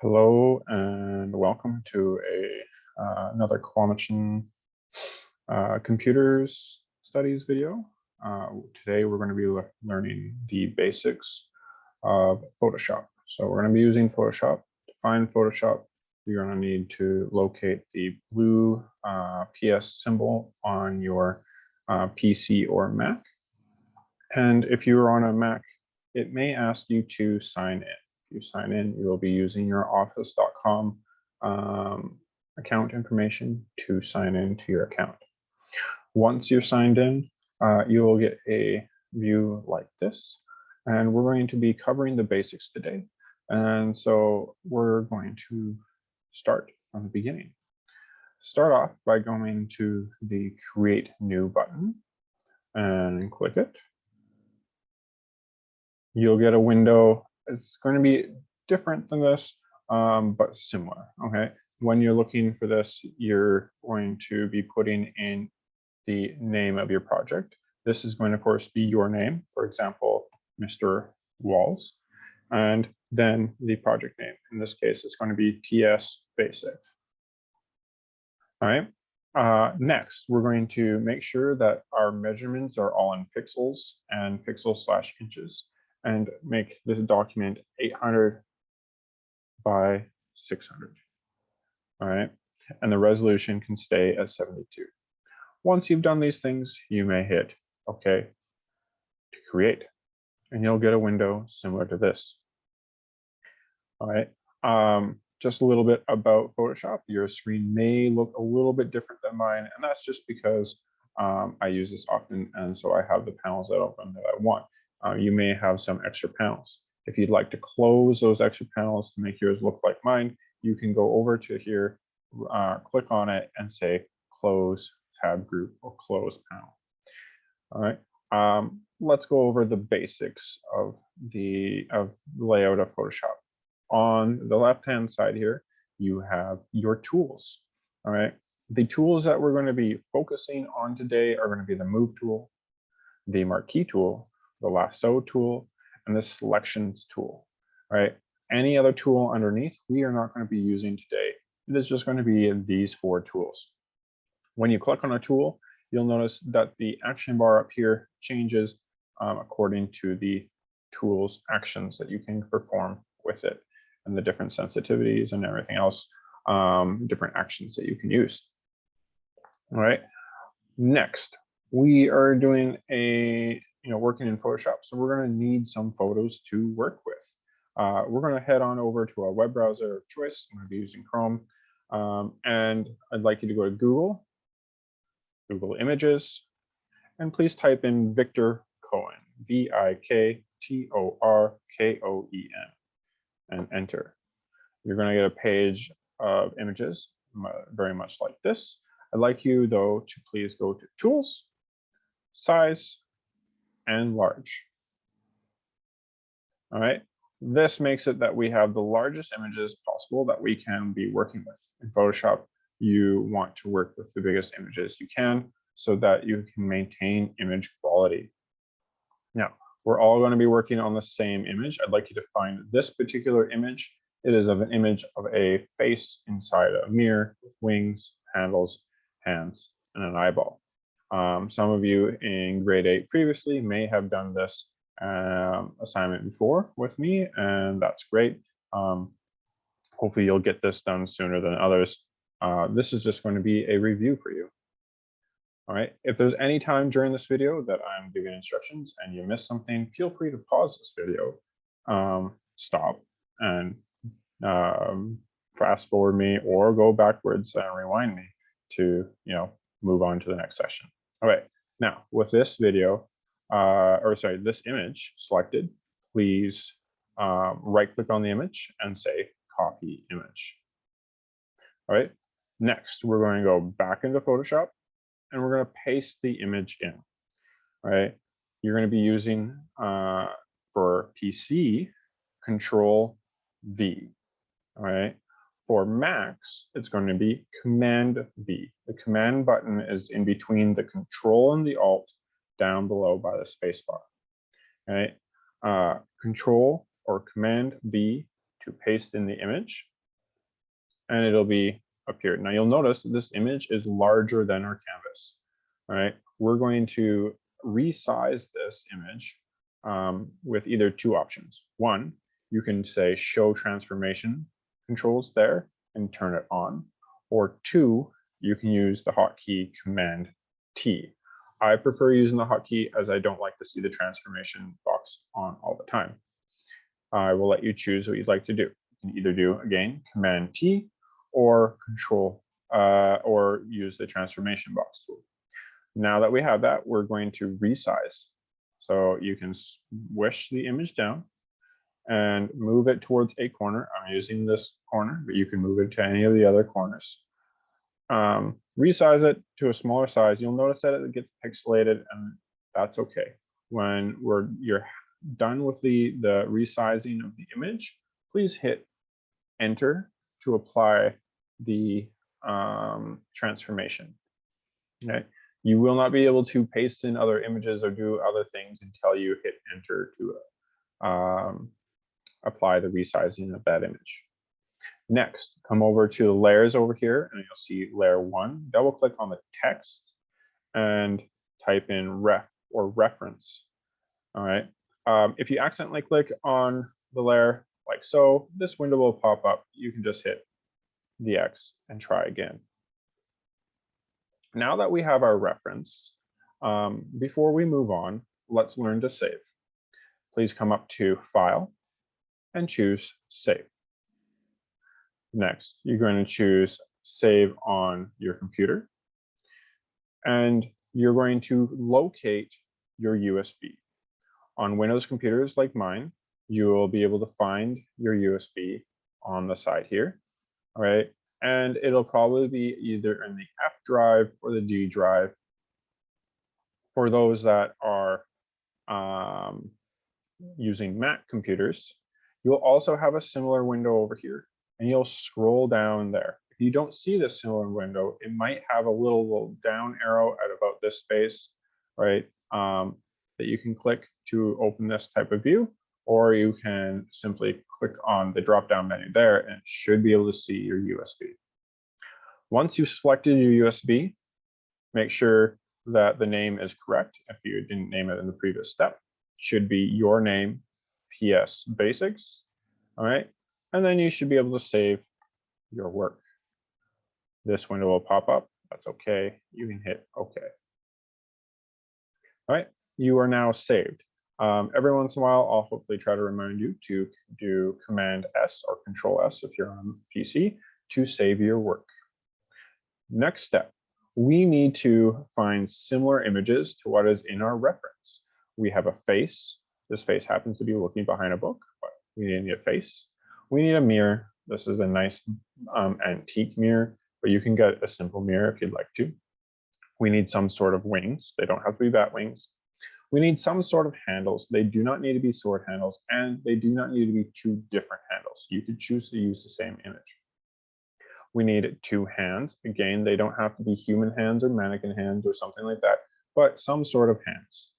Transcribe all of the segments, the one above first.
Hello and welcome to another Quam computers studies video. Today we're going to be learning the basics of Photoshop. So we're going to be using Photoshop. To find Photoshop, you're going to need to locate the blue PS symbol on your PC or Mac. And if you're on a Mac, it may ask you to sign in. You sign in, you will be using your office.com account information to sign into your account. Once you're signed in, you will get a view like this, and we're going to be covering the basics today. And so we're going to start from the beginning. Start off by going to the Create New button and click it. You'll get a window. It's going to be different than this, but similar, okay? When you're looking for this, you're going to be putting in the name of your project. This is going to, of course, be your name, for example, Mr. Walls, and then the project name. In this case, it's going to be PS Basic. All right. Next, we're going to make sure that our measurements are all in pixels and pixels/inches, and make this document 800 by 600. All right, and the resolution can stay at 72. Once you've done these things, you may hit OK to create, and you'll get a window similar to this. All right, just a little bit about Photoshop. Your screen may look a little bit different than mine, and that's just because I use this often, and so I have the panels that open that I want. You may have some extra panels. If you'd like to close those extra panels to make yours look like mine, you can go over to here, click on it, and say Close Tab Group or Close Panel. All right. Let's go over the basics of the layout of Photoshop. On the left-hand side here, you have your tools. All right. The tools that we're going to be focusing on today are going to be the Move tool, the Marquee tool, the Lasso tool, and the Selections tool. All right. Any other tool underneath, we are not going to be using today. It is just going to be these 4 tools. When you click on a tool, you'll notice that the action bar up here changes according to the tool's actions that you can perform with it, and the different sensitivities and everything else, different actions that you can use. All right. Next, we are doing working in Photoshop, so we're going to need some photos to work with. We're going to head on over to our web browser of choice. I'm going to be using Chrome, and I'd like you to go to Google Images, and please type in Victor Cohen, VIKTORKOEN, and enter. You're going to get a page of images very much like this. I'd like you, though, to please go to Tools, Size, and Large. All right. This makes it that we have the largest images possible that we can be working with. In Photoshop, you want to work with the biggest images you can so that you can maintain image quality. Now, we're all going to be working on the same image. I'd like you to find this particular image. It is of an image of a face inside a mirror with wings, handles, hands, and an eyeball. Some of you in grade 8 previously may have done this assignment before with me, and that's great. Hopefully you'll get this done sooner than others. This is just going to be a review for you. All right, if there's any time during this video that I'm giving instructions and you miss something, feel free to pause this video, stop, and fast forward me, or go backwards and rewind me to move on to the next session. All right, now with this video, this image selected, please right-click on the image and say Copy Image. All right, next we're going to go back into Photoshop, and we're going to paste the image in. All right, you're going to be using for PC Control-V. All right, for Macs, it's going to be Command-V. The Command button is in between the Control and the Alt, down below by the spacebar. All right, Control or Command-V to paste in the image, and it'll be appeared. Now you'll notice that this image is larger than our canvas. All right, we're going to resize this image with either two options. One, you can say show transformation controls there and turn it on. Or two, you can use the hotkey Command T. I prefer using the hotkey as I don't like to see the transformation box on all the time. I will let you choose what you'd like to do. You can either do, again, Command T or Control or use the transformation box tool. Now that we have that, we're going to resize. So you can swish the image down and move it towards a corner. I'm using this corner, but you can move it to any of the other corners. Resize it to a smaller size. You'll notice that it gets pixelated, and that's okay. When you're done with the resizing of the image, please hit Enter to apply the transformation. Okay. You will not be able to paste in other images or do other things until you hit Enter to apply the resizing of that image. Next, come over to the layers over here, and you'll see layer 1. Double click on the text and type in ref or reference. All right. If you accidentally click on the layer like so, this window will pop up. You can just hit the X and try again. Now that we have our reference, before we move on, let's learn to save. Please come up to File and choose Save. Next, you're going to choose Save on your computer, and you're going to locate your USB. On Windows computers like mine, you will be able to find your USB on the side here, all right? And it'll probably be either in the F drive or the G drive. For those that are using Mac computers, you'll also have a similar window over here, and you'll scroll down there. If you don't see this similar window, it might have a little down arrow at about this space, right? That you can click to open this type of view, or you can simply click on the drop-down menu there, and it should be able to see your USB. Once you've selected your USB, make sure that the name is correct. If you didn't name it in the previous step, it should be your name, PS Basics, all right? And then you should be able to save your work. This window will pop up. That's okay. You can hit OK. All right, you are now saved. Every once in a while, I'll hopefully try to remind you to do Command S or Control S if you're on PC to save your work. Next step, we need to find similar images to what is in our reference. We have a face. This face happens to be looking behind a book, but we need a face. We need a mirror. This is a nice antique mirror, but you can get a simple mirror if you'd like to. We need some sort of wings. They don't have to be bat wings. We need some sort of handles. They do not need to be sword handles, and they do not need to be two different handles. You could choose to use the same image. We need two hands. Again, they don't have to be human hands or mannequin hands or something like that, but some sort of hands.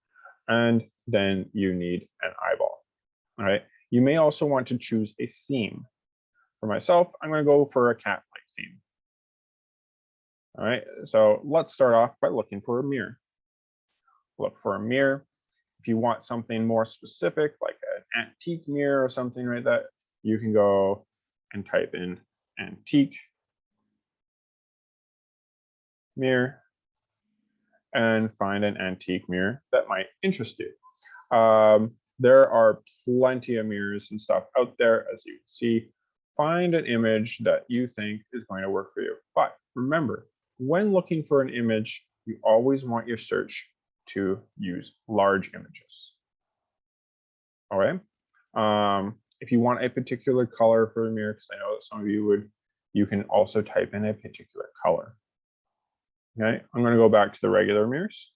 And then you need an eyeball. All right. You may also want to choose a theme. For myself, I'm going to go for a cat-like theme. All right. So let's start off by looking for a mirror. Look for a mirror. If you want something more specific, like an antique mirror or something like that, you can go and type in antique mirror and find an antique mirror that might interest you. There are plenty of mirrors and stuff out there, as you can see. Find an image that you think is going to work for you. But remember, when looking for an image, you always want your search to use large images. All right. If you want a particular color for a mirror, because I know that some of you would, you can also type in a particular color. Okay, I'm going to go back to the regular mirrors,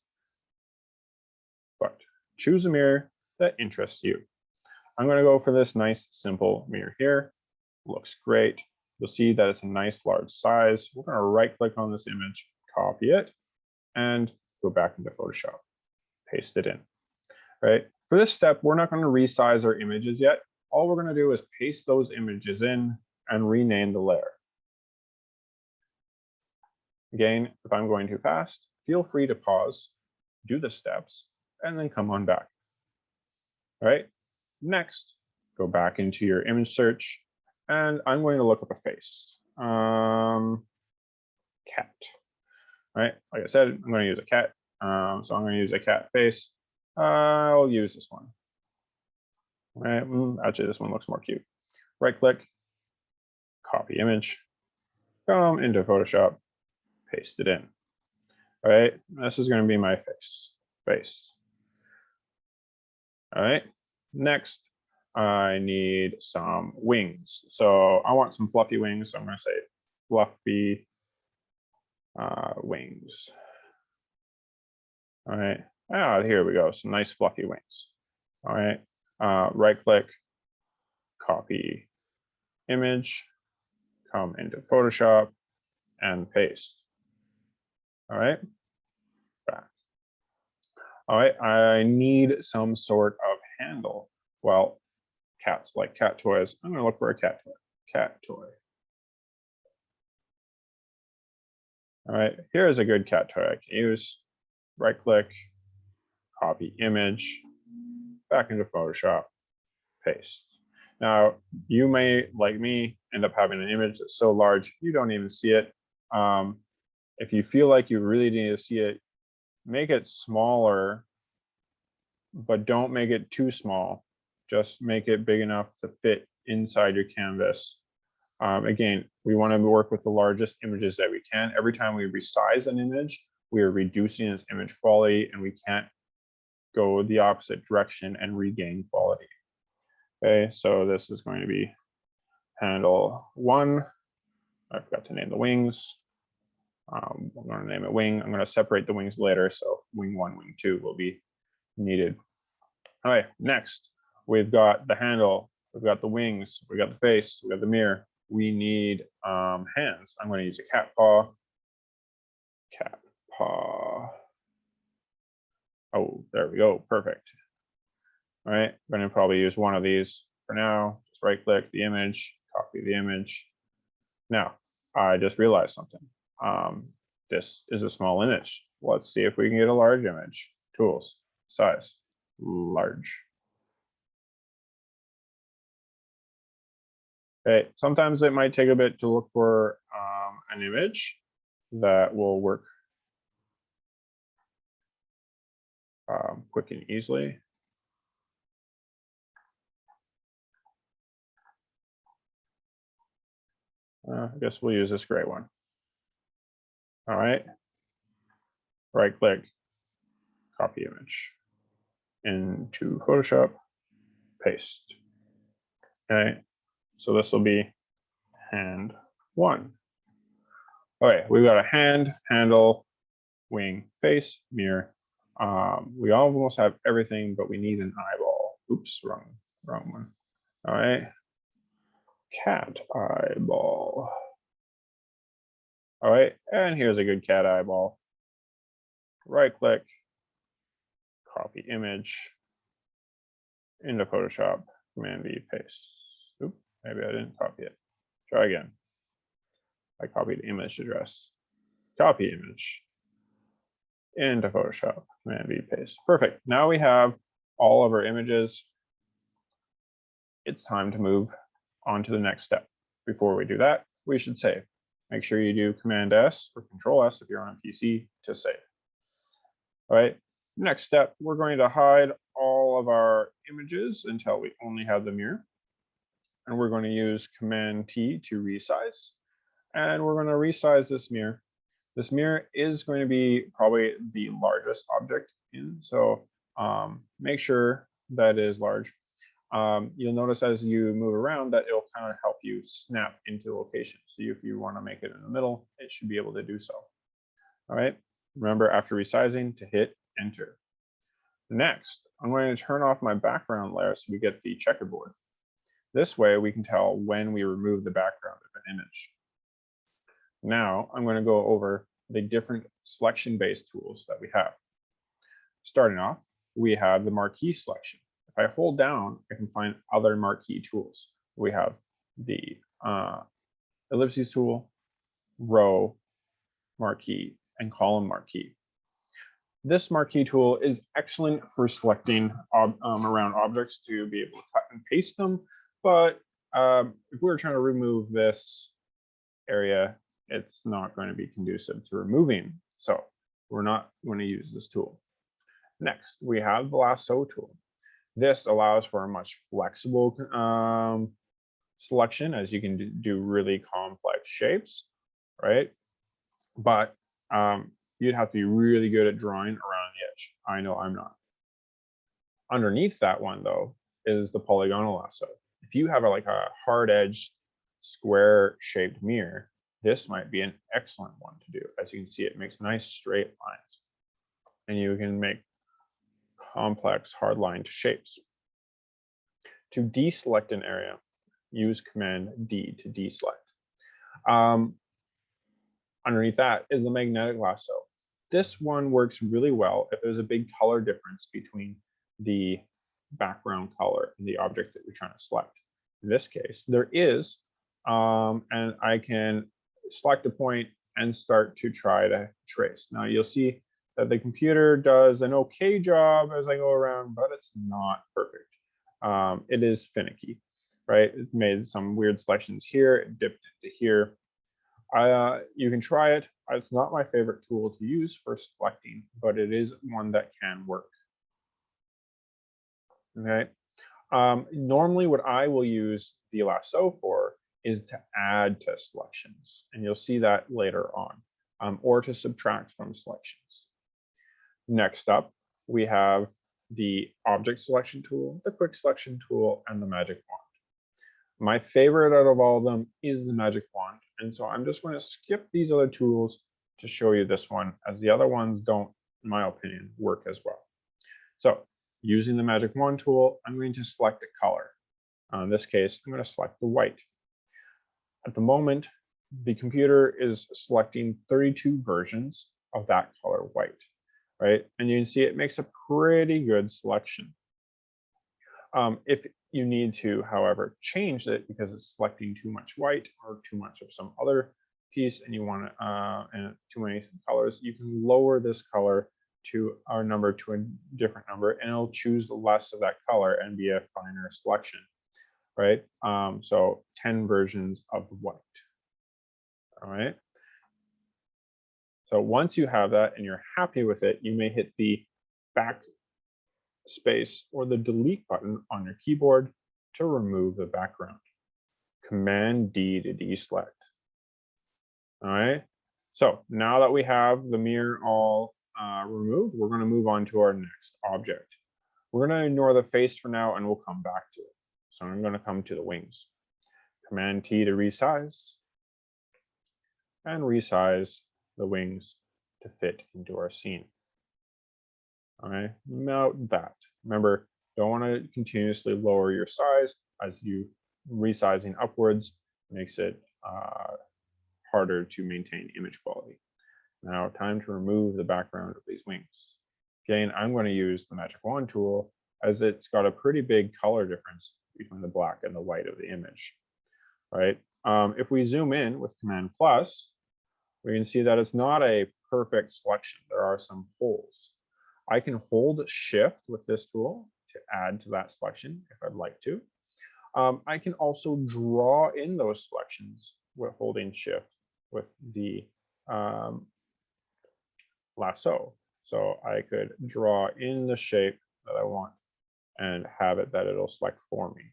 but choose a mirror that interests you. I'm going to go for this nice simple mirror here. Looks great. You'll see that it's a nice large size. We're going to right click on this image, copy it, and go back into Photoshop, paste it in. Right. For this step, we're not going to resize our images yet. All we're going to do is paste those images in and rename the layer. Again, if I'm going too fast, feel free to pause, do the steps, and then come on back. All right, next, go back into your image search, and I'm going to look up a face. Cat. All right, like I said, I'm going to use a cat. So I'm going to use a cat face. I'll use this one. All right, actually, this one looks more cute. Right click, copy image, come into Photoshop, paste it in. All right, this is going to be my face. All right, next, I need some wings. So I want some fluffy wings. So I'm going to say fluffy wings. All right, here we go. Some nice fluffy wings. All right, right click, copy image, come into Photoshop and paste. All right, back. All right, I need some sort of handle. Well, cats like cat toys. I'm going to look for a cat toy. Cat toy. All right, here's a good cat toy I can use. Right click, copy image, back into Photoshop, paste. Now, you may, like me, end up having an image that's so large you don't even see it. If you feel like you really need to see it, make it smaller, but don't make it too small. Just make it big enough to fit inside your canvas. Again, we want to work with the largest images that we can. Every time we resize an image, we are reducing its image quality, and we can't go the opposite direction and regain quality. Okay, so this is going to be handle 1. I forgot to name the wings. I'm going to name it wing. I'm going to separate the wings later, so wing 1, wing 2 will be needed. All right, next, we've got the handle, we've got the wings, we've got the face, we've got the mirror. We need hands. I'm going to use a cat paw. Cat paw. Oh, there we go. Perfect. All right, I'm going to probably use one of these for now. Just right click the image, copy the image. Now, I just realized something. This is a small image. Let's see if we can get a large image. Tools, size, large. Okay, sometimes it might take a bit to look for an image that will work quick and easily. I guess we'll use this gray one. All right, right click, copy image into Photoshop, paste. Okay, so this will be hand 1. Okay, we've got a hand, handle, wing, face, mirror. We almost have everything, but we need an eyeball. Oops, wrong one. All right, cat eyeball. All right, and here's a good cat eyeball. Right click, copy image into Photoshop, Command V, paste. Oops, maybe I didn't copy it. Try again. I copied image address. Copy image into Photoshop, Command V, paste. Perfect. Now we have all of our images. It's time to move on to the next step. Before we do that, we should save. Make sure you do Command S or Control S if you're on a PC to save. All right, next step, we're going to hide all of our images until we only have the mirror. And we're going to use Command T to resize. And we're going to resize this mirror. This mirror is going to be probably the largest object in, so make sure that is large. You'll notice as you move around that it'll kind of help you snap into location. So if you want to make it in the middle, it should be able to do so. All right, remember after resizing to hit enter. Next, I'm going to turn off my background layer so we get the checkerboard. This way we can tell when we remove the background of an image. Now I'm going to go over the different selection-based tools that we have. Starting off, we have the marquee selection. If I hold down, I can find other marquee tools. We have the ellipses tool, row, marquee and column marquee. This marquee tool is excellent for selecting around objects to be able to cut and paste them. But if we were trying to remove this area, it's not going to be conducive to removing. So we're not going to use this tool. Next, we have the lasso tool. This allows for a much flexible selection, as you can do really complex shapes, right? But you'd have to be really good at drawing around the edge. I know I'm not. Underneath that one, though, is the polygonal lasso. If you have like a hard-edged, square-shaped mirror, this might be an excellent one to do. As you can see, it makes nice straight lines. And you can make complex hard-lined shapes. To deselect an area, use Command D to deselect. Underneath that is the magnetic lasso. This one works really well if there's a big color difference between the background color and the object that you're trying to select. In this case, there is, and I can select a point and start to try to trace. Now you'll see that the computer does an okay job as I go around, but it's not perfect. It is finicky, right? It made some weird selections here, it dipped into here. You can try it. It's not my favorite tool to use for selecting, but it is one that can work. Okay. Normally what I will use the lasso for is to add to selections, and you'll see that later on, or to subtract from selections. Next up, we have the object selection tool, the quick selection tool, and the magic wand. My favorite out of all of them is the magic wand, and so I'm just going to skip these other tools to show you this one, as the other ones don't, in my opinion, work as well. So using the magic wand tool, I'm going to select a color. In this case, I'm going to select the white. At the moment, the computer is selecting 32 versions of that color white, right? And you can see it makes a pretty good selection. If you need to, however, change it because it's selecting too much white or too much of some other piece and you want and too many colors, you can lower this color to our number to a different number, and it'll choose less of that color and be a finer selection, right? So 10 versions of white. All right. So once you have that and you're happy with it, you may hit the backspace or the delete button on your keyboard to remove the background. Command D to deselect. All right. So now that we have the mirror all removed, we're going to move on to our next object. We're going to ignore the face for now and we'll come back to it. So I'm going to come to the wings. Command T to resize and resize the wings to fit into our scene. All right, note that. Remember, don't want to continuously lower your size, as you resizing upwards makes it harder to maintain image quality. Now, time to remove the background of these wings. Again, I'm going to use the magic wand tool, as it's got a pretty big color difference between the black and the white of the image, right? If we zoom in with Command plus, we can see that it's not a perfect selection. There are some holes. I can hold Shift with this tool to add to that selection if I'd like to. I can also draw in those selections with holding Shift with the lasso. So I could draw in the shape that I want and have it that it'll select for me,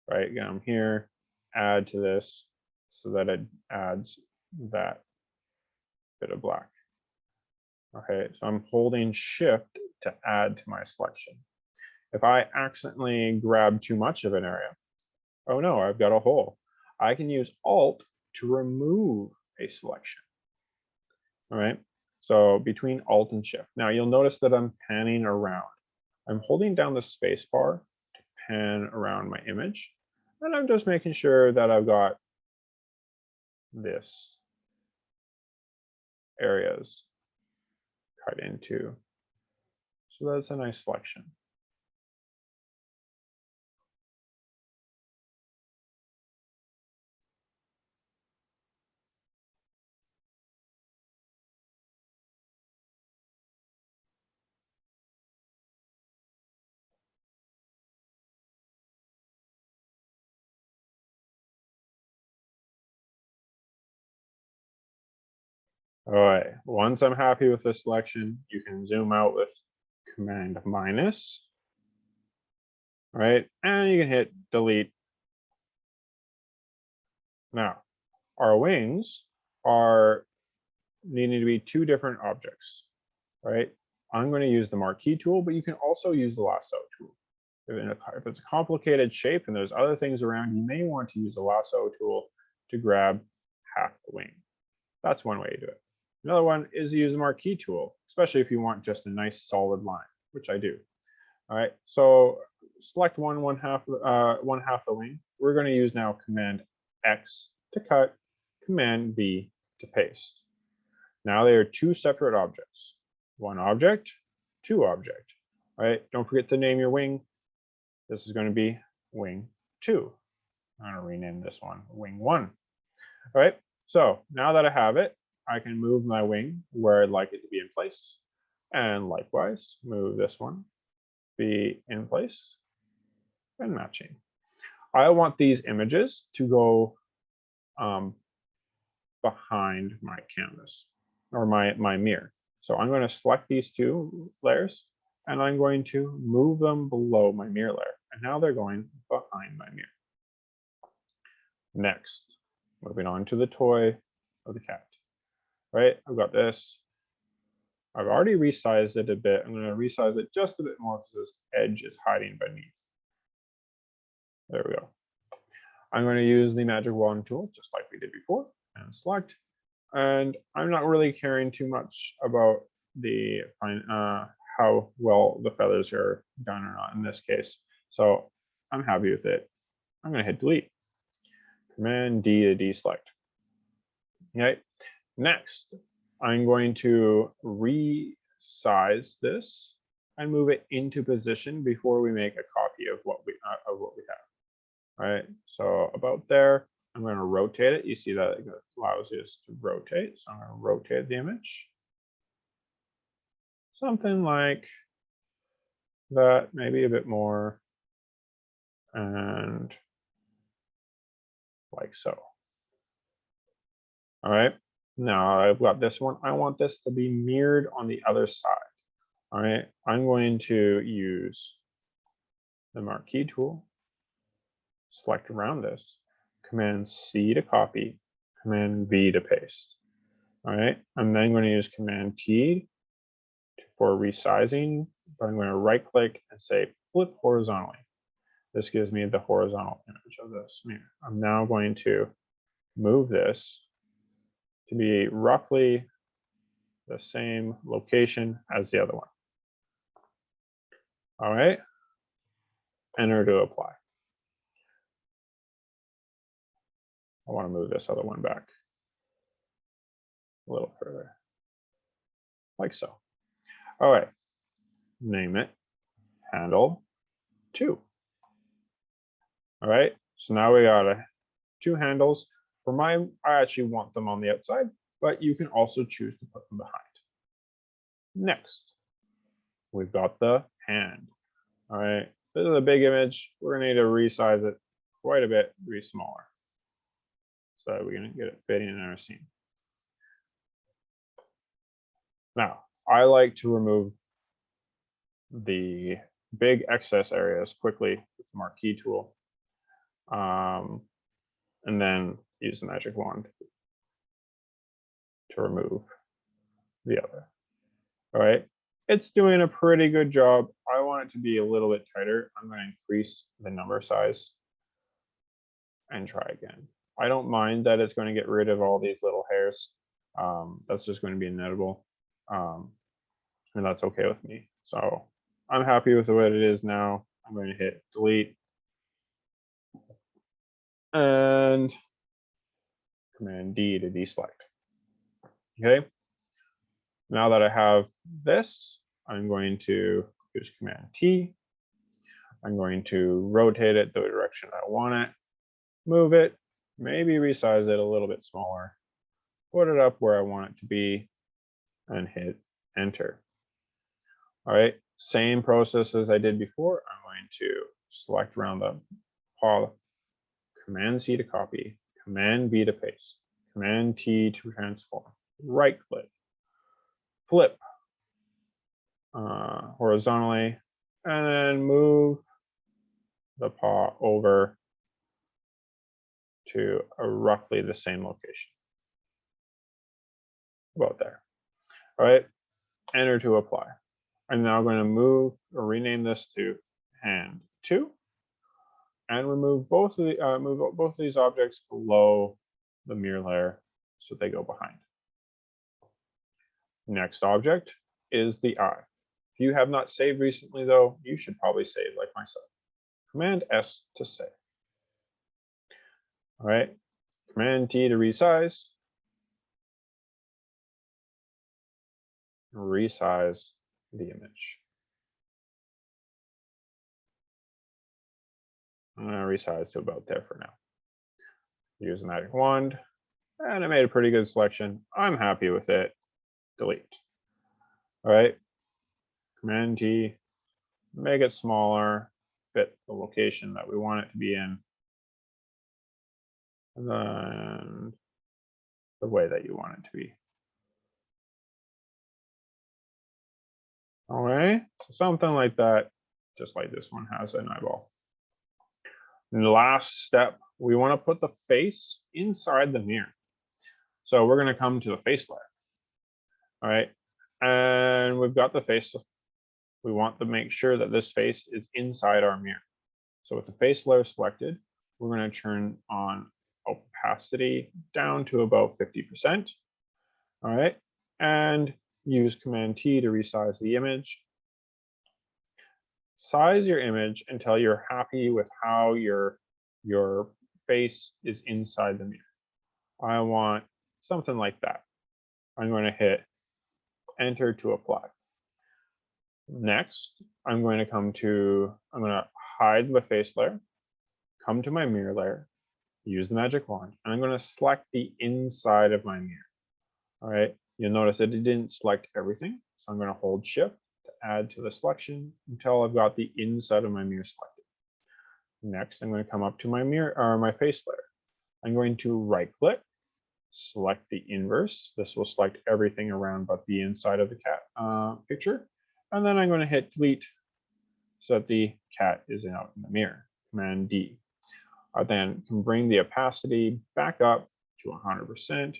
right? Again, I'm here, add to this so that it adds that bit of black. Okay, so I'm holding Shift to add to my selection. If I accidentally grab too much of an area, oh no, I've got a hole. I can use Alt to remove a selection. All right, so between Alt and Shift. Now you'll notice that I'm panning around. I'm holding down the space bar to pan around my image, and I'm just making sure that I've got this areas cut into. So that's a nice selection. All right, once I'm happy with the selection, you can zoom out with Command minus, right? And you can hit delete. Now, our wings are needing to be two different objects, right? I'm going to use the marquee tool, but you can also use the lasso tool. If it's a complicated shape and there's other things around, you may want to use the lasso tool to grab half the wing. That's one way to do it. Another one is to use the marquee tool, especially if you want just a nice solid line, which I do. All right, so select one half the wing. We're going to use now Command X to cut, Command V to paste. Now they are two separate objects. One object, two object. All right, don't forget to name your wing. This is going to be wing 2. I'm going to rename this one wing 1. All right, so now that I have it, I can move my wing where I'd like it to be in place. And likewise, move this one, be in place and matching. I want these images to go behind my canvas or my mirror. So I'm going to select these two layers and I'm going to move them below my mirror layer. And now they're going behind my mirror. Next, moving on to the toy of the cat. Right, I've got this. I've already resized it a bit. I'm going to resize it just a bit more because this edge is hiding beneath. There we go. I'm going to use the magic wand tool, just like we did before, and select. And I'm not really caring too much about the how well the feathers are done or not in this case. So I'm happy with it. I'm going to hit delete. Command D to deselect. Okay. Next, I'm going to resize this and move it into position before we make a copy of what we have. All right, so about there, I'm going to rotate it. You see that it allows us to rotate. So I'm going to rotate the image. Something like that, maybe a bit more, and like so. All right, now I've got this one. I want this to be mirrored on the other side. All right, I'm going to use the marquee tool, select around this, Command C to copy, Command V to paste. All right, I'm then going to use Command T for resizing, but I'm going to right click and say flip horizontally. This gives me the horizontal image of this mirror. I'm now going to move this to be roughly the same location as the other one. All right, enter to apply. I want to move this other one back a little further, like so. All right, name it handle 2. All right, so now we got two handles. For mine, I actually want them on the outside, but you can also choose to put them behind. Next, we've got the hand. All right, this is a big image. We're gonna need to resize it quite a bit to be smaller. So we're gonna get it fitting in our scene. Now, I like to remove the big excess areas quickly with the marquee tool. And then use the magic wand to remove the other. All right, it's doing a pretty good job. I want it to be a little bit tighter. I'm going to increase the number size and try again. I don't mind that it's going to get rid of all these little hairs. That's just going to be inevitable. And that's okay with me. So I'm happy with the way it is now. I'm going to hit delete. And Command D to deselect. Okay. Now that I have this, I'm going to use Command T. I'm going to rotate it the direction I want it, move it, maybe resize it a little bit smaller, put it up where I want it to be, and hit enter. All right, same process as I did before. I'm going to select around the paw, Command C to copy, Command V to paste, Command T to transform. right click, flip horizontally, and then move the paw over to roughly the same location. About there. All right, enter to apply. I'm now going to move or rename this to hand 2 and remove both of the move both of these objects below the mirror layer so they go behind. Next object is the eye. If you have not saved recently though, you should probably save like myself. Command S to save. All right, Command T to resize. Resize the image. I'm going to resize to about there for now. Use the magic wand, and it made a pretty good selection. I'm happy with it. Delete. All right, Command T, make it smaller, fit the location that we want it to be in, and then the way that you want it to be. All right, so something like that, just like this one has an eyeball. And the last step, we want to put the face inside the mirror. So we're going to come to the face layer. All right, and we've got the face. We want to make sure that this face is inside our mirror. So with the face layer selected, we're going to turn on opacity down to about 50%. All right, and use Command T to resize the image. Size your image until you're happy with how your face is inside the mirror. I want something like that. I'm going to hit enter to apply. Next, I'm going to hide the face layer, come to my mirror layer, use the magic wand, and I'm going to select the inside of my mirror. All right, you'll notice that it didn't select everything. So I'm going to hold Shift to add to the selection until I've got the inside of my mirror selected. Next, I'm going to come up to my mirror or my face layer. I'm going to right click, select the inverse. This will select everything around but the inside of the cat picture. And then I'm going to hit delete so that the cat is out in the mirror. Command D. I then can bring the opacity back up to 100%.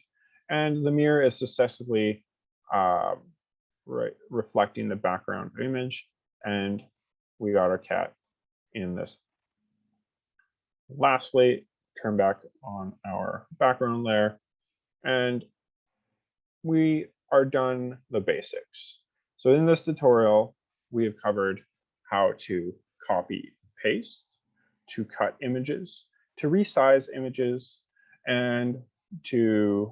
And the mirror is successively reflecting the background image. And we got our cat in this. Lastly, turn back on our background layer. And we are done the basics. So in this tutorial, we have covered how to copy paste, to cut images, to resize images, and to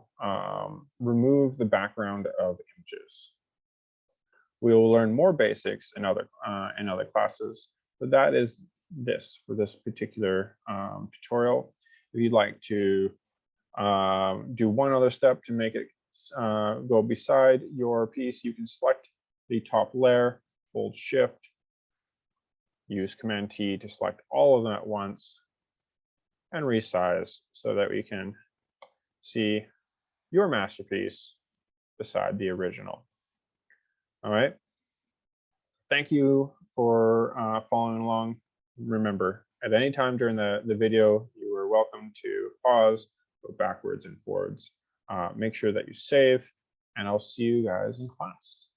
remove the background of images. We will learn more basics in other classes, but that is this for this particular tutorial. If you'd like to do one other step to make it go beside your piece, you can select the top layer, hold Shift, use Command T to select all of them at once, and resize so that we can see your masterpiece beside the original. All right. Thank you for following along. Remember, at any time during the video, you are welcome to pause, go backwards and forwards. Make sure that you save, and I'll see you guys in class.